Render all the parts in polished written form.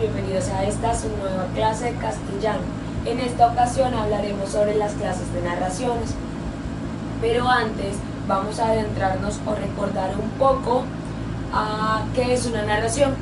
bienvenidos a esta su nueva clase de castellano. En esta ocasión hablaremos sobre las clases de narraciones, pero antes vamos a adentrarnos o recordar un poco a qué es una narración.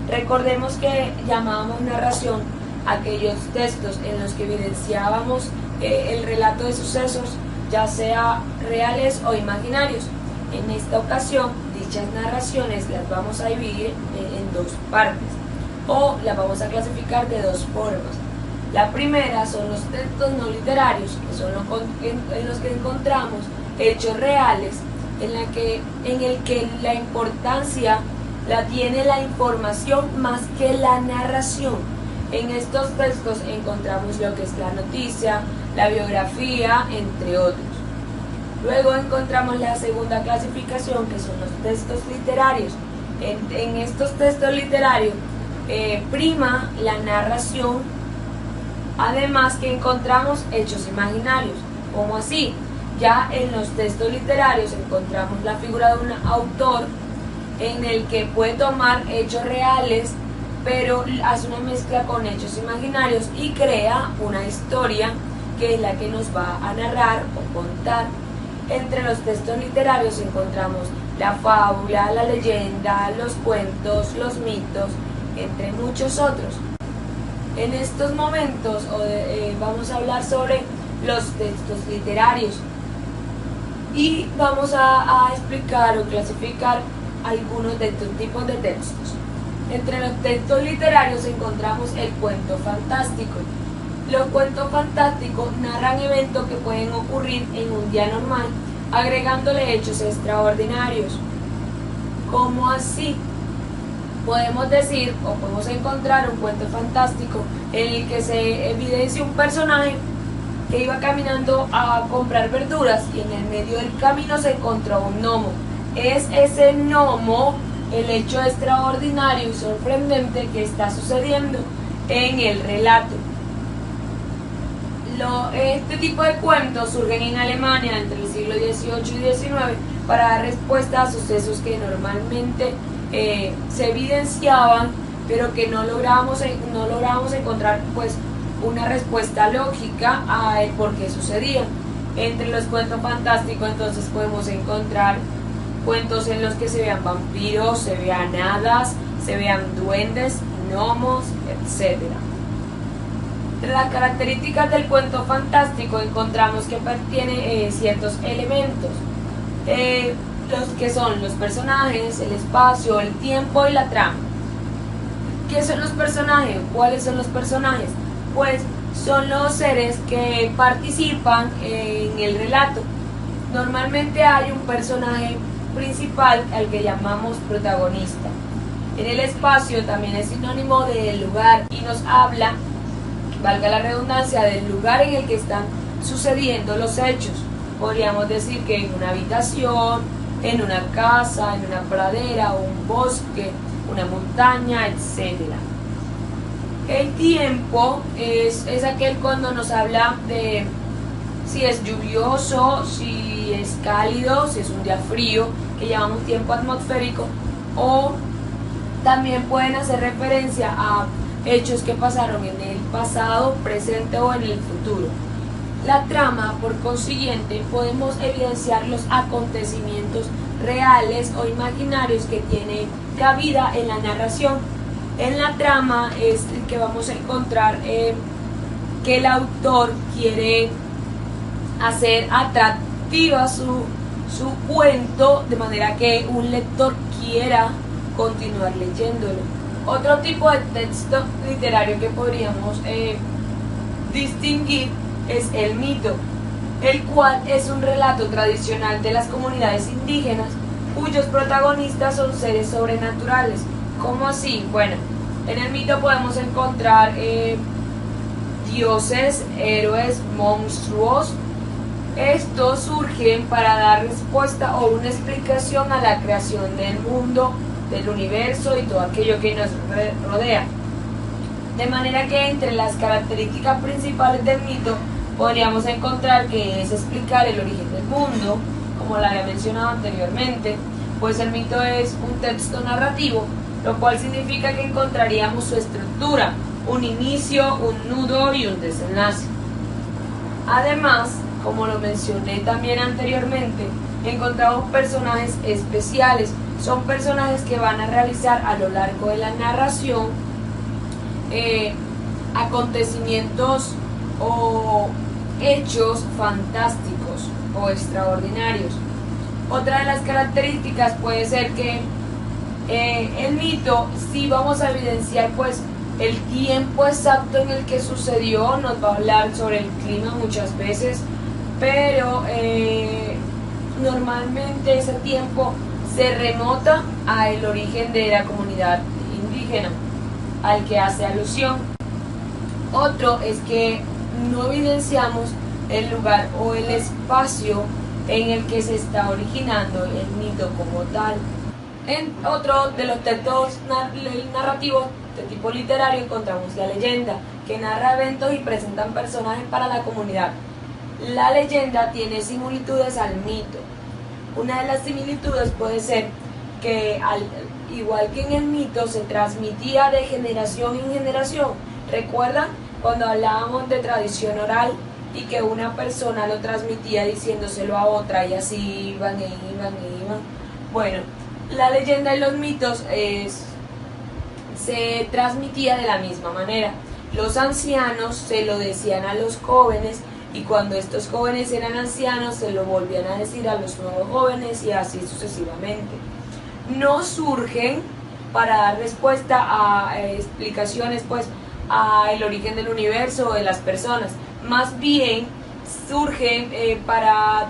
Recordemos que llamábamos narración aquellos textos en los que evidenciábamos el relato de sucesos, ya sea reales o imaginarios. En esta ocasión, dichas narraciones las vamos a dividir en dos partes, o las vamos a clasificar de dos formas. La primera son los textos no literarios, que son en los que encontramos hechos reales, en el que la importancia la tiene la información más que la narración. En estos textos encontramos lo que es la noticia, la biografía, entre otros. Luego encontramos la segunda clasificación, que son los textos literarios. En estos textos literarios prima la narración, además que encontramos hechos imaginarios. ¿Cómo así? Ya en los textos literarios encontramos la figura de un autor en el que puede tomar hechos reales, pero hace una mezcla con hechos imaginarios y crea una historia que es la que nos va a narrar o contar. Entre los textos literarios encontramos la fábula, la leyenda, los cuentos, los mitos, entre muchos otros. En estos momentos vamos a hablar sobre los textos literarios y vamos a explicar o clasificar algunos de estos tipos de textos. Entre los textos literarios encontramos el cuento fantástico. Los cuentos fantásticos narran eventos que pueden ocurrir en un día normal, agregándole hechos extraordinarios. ¿Cómo así? Podemos decir o podemos encontrar un cuento fantástico en el que se evidencia un personaje que iba caminando a comprar verduras y en el medio del camino se encontró un gnomo. Es ese gnomo el hecho extraordinario y sorprendente que está sucediendo en el relato. Este tipo de cuentos surgen en Alemania entre el siglo XVIII y XIX para dar respuesta a sucesos que normalmente se evidenciaban, pero que no lográbamos encontrar pues una respuesta lógica a el por qué sucedían. Entre los cuentos fantásticos entonces podemos encontrar cuentos en los que se vean vampiros, se vean hadas, se vean duendes, gnomos, etc. Entre las características del cuento fantástico encontramos que tiene ciertos elementos, los que son los personajes, el espacio, el tiempo y la trama. ¿Qué son los personajes? ¿Cuáles son los personajes? Pues son los seres que participan en el relato. Normalmente hay un personaje principal al que llamamos protagonista. En el espacio también es sinónimo del lugar y nos habla, valga la redundancia, del lugar en el que están sucediendo los hechos. Podríamos decir que en una habitación, en una casa, en una pradera, un bosque, una montaña, etc. El tiempo es aquel cuando nos habla de si es lluvioso, si es cálido, si es un día frío, que llamamos tiempo atmosférico, o también pueden hacer referencia a hechos que pasaron en el pasado, presente o en el futuro. La trama, por consiguiente, podemos evidenciar los acontecimientos reales o imaginarios que tienen cabida en la narración. En la trama es el que vamos a encontrar que el autor quiere hacer atractiva su cuento, de manera que un lector quiera continuar leyéndolo. Otro tipo de texto literario que podríamos distinguir es el mito, el cual es un relato tradicional de las comunidades indígenas cuyos protagonistas son seres sobrenaturales. ¿Cómo así? Bueno, en el mito podemos encontrar dioses, héroes, monstruos. Estos surgen para dar respuesta o una explicación a la creación del mundo, del universo y todo aquello que nos rodea. De manera que entre las características principales del mito podríamos encontrar que es explicar el origen del mundo, como la había mencionado anteriormente, pues el mito es un texto narrativo lo cual significa que encontraríamos su estructura, un inicio, un nudo y un desenlace. Además, como lo mencioné también anteriormente, encontramos personajes especiales. Son personajes que van a realizar a lo largo de la narración acontecimientos o hechos fantásticos o extraordinarios. Otra de las características puede ser que el mito, sí vamos a evidenciar pues el tiempo exacto en el que sucedió, nos va a hablar sobre el clima muchas veces, pero normalmente ese tiempo se remota al origen de la comunidad indígena al que hace alusión. Otro es que no evidenciamos el lugar o el espacio en el que se está originando el mito como tal. En otro de los textos narrativos de tipo literario encontramos la leyenda, que narra eventos y presentan personajes para la comunidad. La leyenda tiene similitudes al mito. Una de las similitudes puede ser que igual que en el mito se transmitía de generación en generación. ¿Recuerdan cuando hablábamos de tradición oral y que una persona lo transmitía diciéndoselo a otra y así iban e iban e iban? Bueno, la leyenda y los mitos se transmitía de la misma manera. Los ancianos se lo decían a los jóvenes y cuando estos jóvenes eran ancianos se lo volvían a decir a los nuevos jóvenes y así sucesivamente. No surgen para dar respuesta a explicaciones pues a el origen del universo o de las personas, más bien surgen para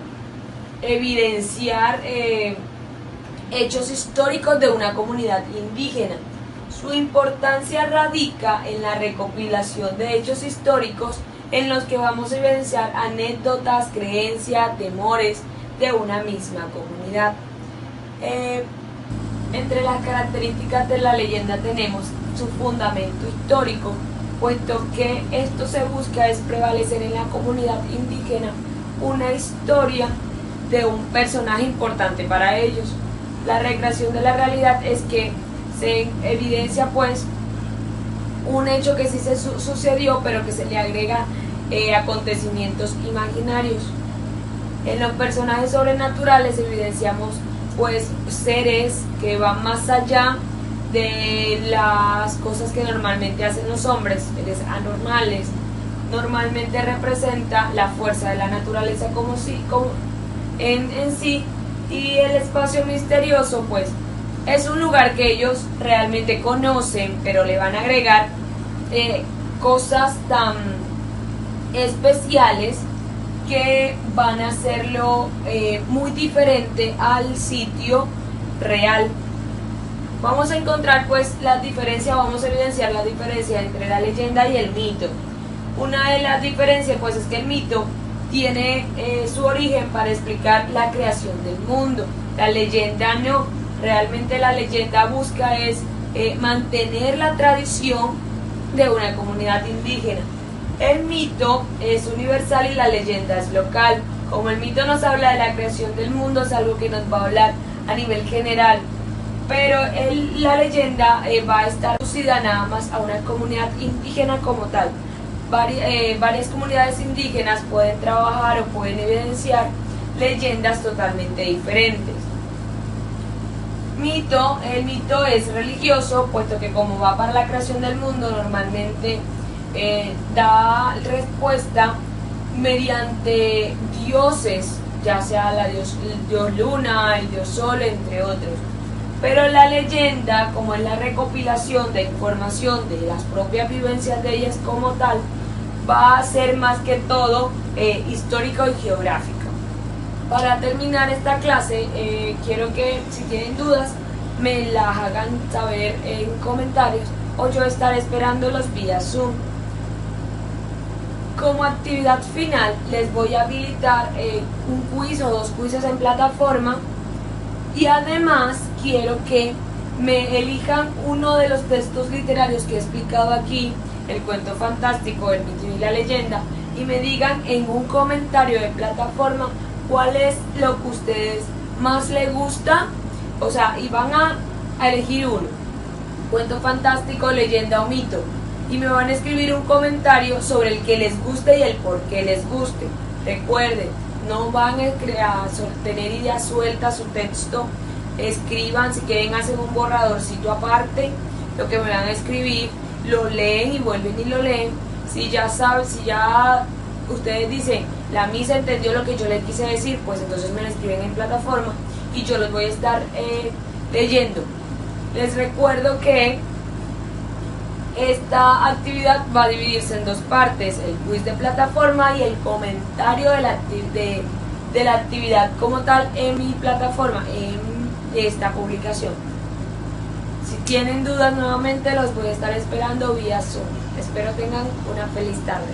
evidenciar hechos históricos de una comunidad indígena. Su importancia radica en la recopilación de hechos históricos en los que vamos a evidenciar anécdotas, creencias, temores de una misma comunidad. Entre las características de la leyenda tenemos su fundamento histórico, puesto que esto se busca es prevalecer en la comunidad indígena una historia de un personaje importante para ellos. La recreación de la realidad es que se evidencia pues un hecho que sí se sucedió, pero que se le agrega acontecimientos imaginarios. En los personajes sobrenaturales evidenciamos pues seres que van más allá de las cosas que normalmente hacen los hombres, seres anormales. Normalmente representa la fuerza de la naturaleza en sí, y el espacio misterioso pues es un lugar que ellos realmente conocen, pero le van a agregar cosas tan especiales que van a hacerlo muy diferente al sitio real. Vamos a encontrar pues las diferencias, vamos a evidenciar la diferencia entre la leyenda y el mito. Una de las diferencias pues es que el mito tiene su origen para explicar la creación del mundo. La leyenda no. Realmente la leyenda busca es mantener la tradición de una comunidad indígena. El mito es universal y la leyenda es local. Como el mito nos habla de la creación del mundo, es algo que nos va a hablar a nivel general, pero la leyenda va a estar reducida nada más a una comunidad indígena como tal. Varias comunidades indígenas pueden trabajar o pueden evidenciar leyendas totalmente diferentes. El mito es religioso, puesto que como va para la creación del mundo, normalmente da respuesta mediante dioses, ya sea el dios luna, el dios sol, entre otros. Pero la leyenda, como es la recopilación de información de las propias vivencias de ellas como tal, va a ser más que todo histórico y geográfico. Para terminar esta clase, quiero que si tienen dudas me las hagan saber en comentarios o yo estaré esperándolos vía Zoom. Como actividad final les voy a habilitar un quiz o 2 quizzes en plataforma, y además quiero que me elijan uno de los textos literarios que he explicado aquí, el cuento fantástico, el mito y la leyenda, y me digan en un comentario de plataforma cuál es lo que a ustedes más les gusta, o sea, y van a elegir uno. cuento fantástico, leyenda o mito, y me van a escribir un comentario sobre el que les guste y el por qué les guste. Recuerden, no van a tener ideas sueltas su texto. Escriban, si quieren hacen un borradorcito aparte, lo que me van a escribir, lo leen y vuelven y lo leen. Si ya ustedes dicen, la misa entendió lo que yo le quise decir, pues entonces me lo escriben en plataforma y yo los voy a estar leyendo. Les recuerdo que esta actividad va a dividirse en dos partes, el quiz de plataforma y el comentario de la actividad como tal en mi plataforma, en esta publicación. Si tienen dudas nuevamente los voy a estar esperando vía Zoom. Espero tengan una feliz tarde.